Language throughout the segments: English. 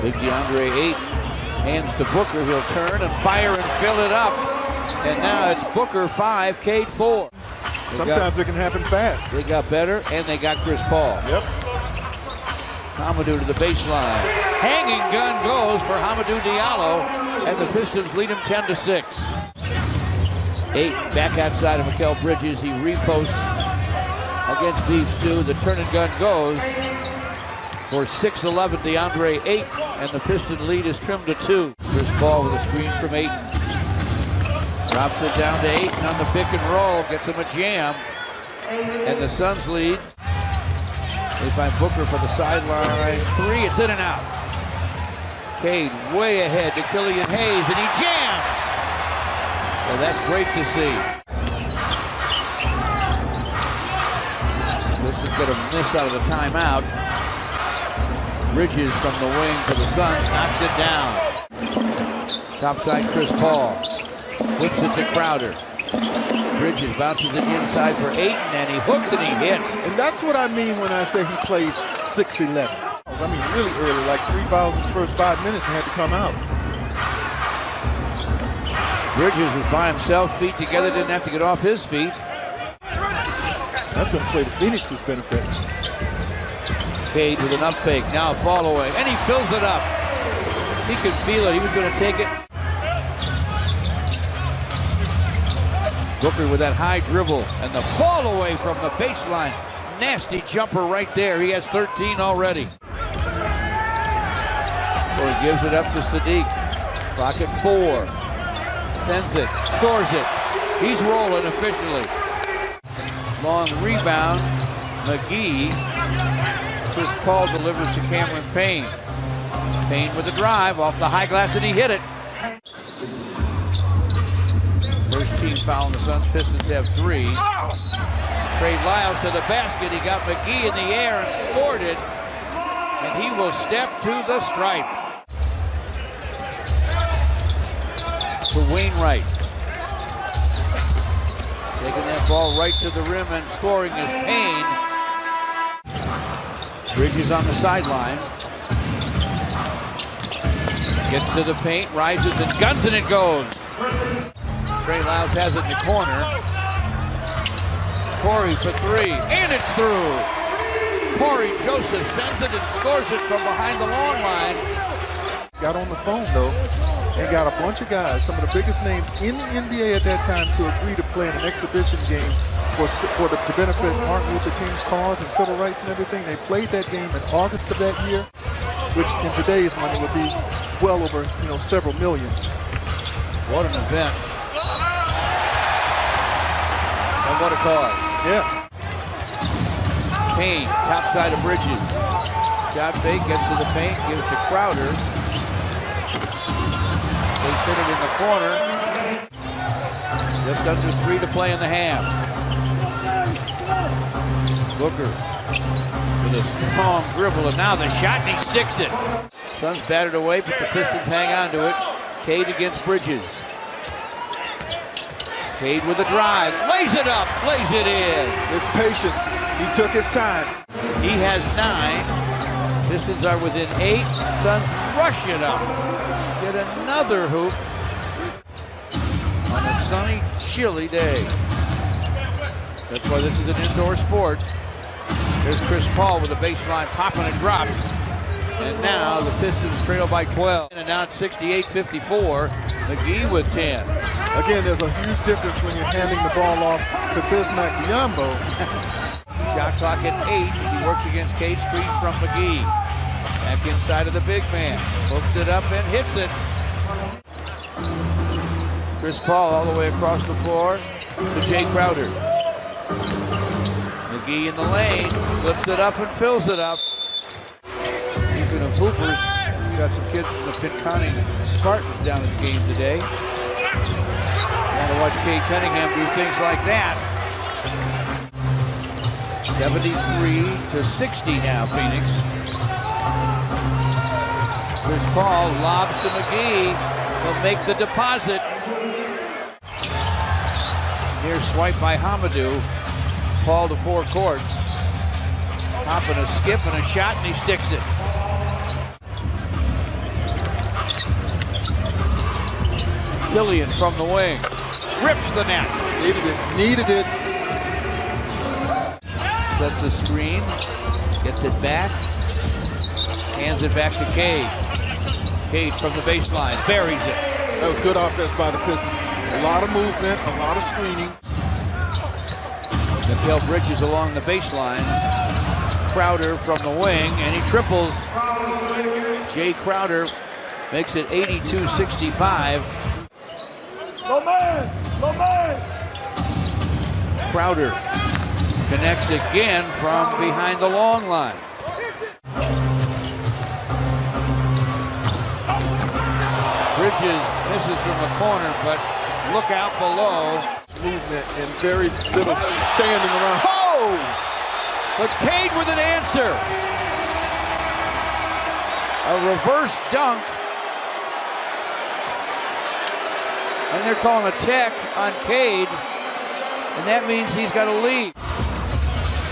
Big DeAndre Ayton hands to Booker. He'll turn and fire and fill it up. And now it's Booker 5, Cade 4. Sometimes it can happen fast. They got better, and they got Chris Paul. Yep. Hamidou to the baseline. Hanging gun goes for Hamidou Diallo, and the Pistons lead him 10-6. Ayton back outside of Mikal Bridges. He reposts against Beef Stew. The turn and gun goes for 6'11" DeAndre Ayton, and the Piston lead is trimmed to 2. Chris Paul with a screen from Ayton. Drops it down to Ayton on the pick and roll. Gets him a jam. And the Suns lead. They find Booker for the sideline. 3, it's in and out. Cade way ahead to Killian Hayes, and he jams! Well, that's great to see. This is going to miss out of the timeout. Bridges from the wing for the Suns, knocks it down. Topside Chris Paul. Whips it to Crowder. Bridges bounces it inside for Ayton, and he hooks and he hits. And that's what I mean when I say he plays 6'11". I mean, really early, like 3 fouls in the first 5 minutes and had to come out. Bridges was by himself, feet together, didn't have to get off his feet. That's going to play to Phoenix's benefit. Cade with an up fake, now a fall away, and he fills it up. He could feel it, he was going to take it. Booker with that high dribble and the fall away from the baseline. Nasty jumper right there. He has 13 already. Or he gives it up to Sadiq. Clock at 4. Sends it. Scores it. He's rolling officially. Long rebound. McGee. Chris Paul delivers to Cameron Payne. Payne with the drive off the high glass, and he hit it. First team foul, and the Suns Pistons have 3. Trey Lyles to the basket. He got McGee in the air and scored it. And he will step to the stripe. To Wainwright. Taking that ball right to the rim and scoring is Payne. Bridges on the sideline. Gets to the paint, rises and guns, and it goes. Trey Lyles has it in the corner. Corey for 3, and it's through. Corey Joseph sends it and scores it from behind the long line. Got on the phone, though, and got a bunch of guys, some of the biggest names in the NBA at that time, to agree to play in an exhibition game to benefit Martin Luther King's cause and civil rights and everything. They played that game in August of that year, which in today's money would be well over, several million. What an event. And what a cause. Yeah. Payne, top side of Bridges. Shot fake, gets to the paint, gives to Crowder. They sit it in the corner. Just under 3 to play in the half. Booker with a strong dribble, and now the shot, and he sticks it. Suns battered away, but the Pistons hang on to it. Cade against Bridges. Cade with a drive, lays it up, lays it in. His patience, he took his time. He has 9. Pistons are within 8. Suns rush it up. Get another hoop on a sunny, chilly day. That's why this is an indoor sport. There's Chris Paul with a baseline popping and drops. And now the Pistons trail by 12. And now it's 68-54. McGee with 10. Again, there's a huge difference when you're handing the ball off to Bismack Biyombo. Shot clock at 8. He works against Cade Screen from McGee. Back inside of the big man. Hooks it up and hits it. Chris Paul all the way across the floor to Jay Crowder. McGee in the lane. Flips it up and fills it up. Speaking of hoopers, we got some kids from the Pitt County Spartans down in the game today. Want to watch Cade Cunningham do things like that. 73-60 now, Phoenix. Chris Paul lobs to McGee. He'll make the deposit. Near swipe by Hamidou. Paul to 4 court. Hop and a skip and a shot, and he sticks it. Killian from the wing. Rips the net. Needed it. That's the screen. Gets it back. Hands it back to Cade. Cade from the baseline. Buries it. That was good offense by the Pistons. A lot of movement, a lot of screening. Mikal Bridges along the baseline. Crowder from the wing, and he triples. Jay Crowder makes it 82-65. Crowder connects again from behind the long line. Bridges misses from the corner, but look out below. Movement and very little standing around. Oh! But Cade with an answer. A reverse dunk. And they're calling a tech on Cade. And that means he's got a lead.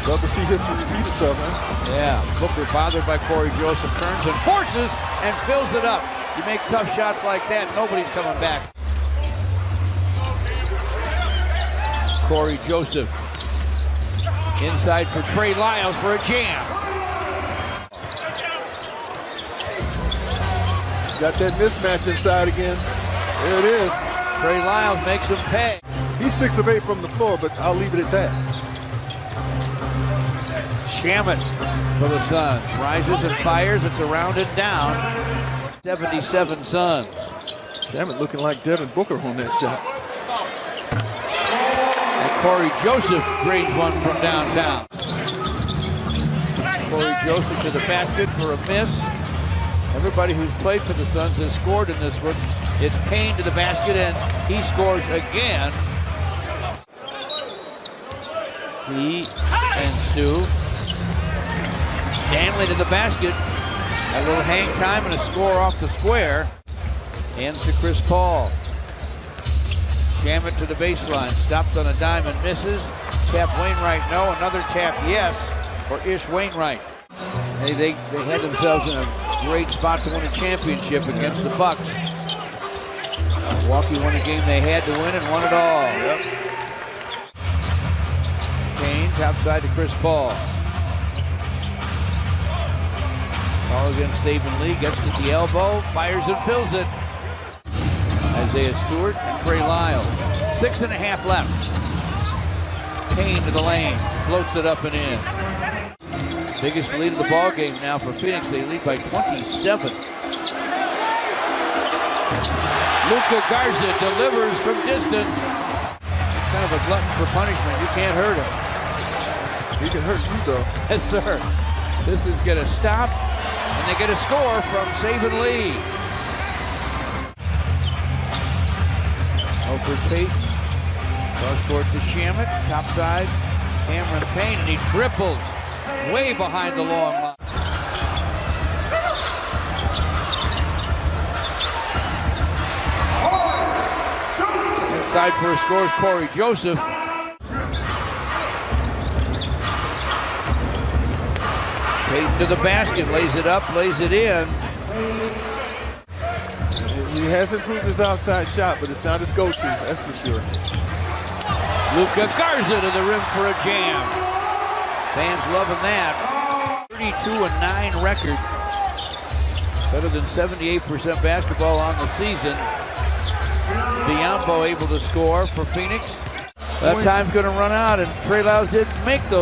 Love to see history repeat itself, man. Yeah, Booker bothered by Corey Joseph, turns and forces and fills it up. You make tough shots like that, nobody's coming back. Corey Joseph inside for Trey Lyles for a jam. Got that mismatch inside again. There it is. Trey Lyles makes him pay. He's 6 of 8 from the floor, but I'll leave it at that. Shamet for the Suns. Rises and fires. It's around and down. 77 Suns. Shamet looking like Devin Booker on that shot. And Corey Joseph drains one from downtown. Corey Joseph to the basket for a miss. Everybody who's played for the Suns has scored in this one. It's Payne to the basket, and he scores again. He and Sue. Stanley to the basket. A little hang time and a score off the square. Hands to Chris Paul. Shamet to the baseline. Stops on a dime and misses. Tap Wainwright, no. Another tap, yes, for Ish Wainwright. They had themselves in a great spot to win a championship against the Bucks. Milwaukee won a game they had to win and won it all. Yep. Payne, topside to Chris Paul. Paul against Saban Lee, gets to the elbow, fires and fills it. Isaiah Stewart and Trey Lyles. 6.5 left. Payne to the lane, floats it up and in. Biggest lead of the ball game now for Phoenix. They lead by 27. Luka Garza delivers from distance. He's kind of a glutton for punishment. You can't hurt him. He can hurt you, though. Yes, sir. This is going to stop, and they get a score from Saban Lee. Over Payton. Cross court to Shamet. Top side. Cameron Payne, and he triples way behind the long line. Inside for a score is Corey Joseph. Payton to the basket, lays it up, lays it in. He has improved his outside shot, but it's not his go-to, that's for sure. Luka Garza to the rim for a jam. Fans loving that. 32-9 record. Better than 78% basketball on the season. Biombo able to score for Phoenix. That time's going to run out, and Trey Lyles didn't make those.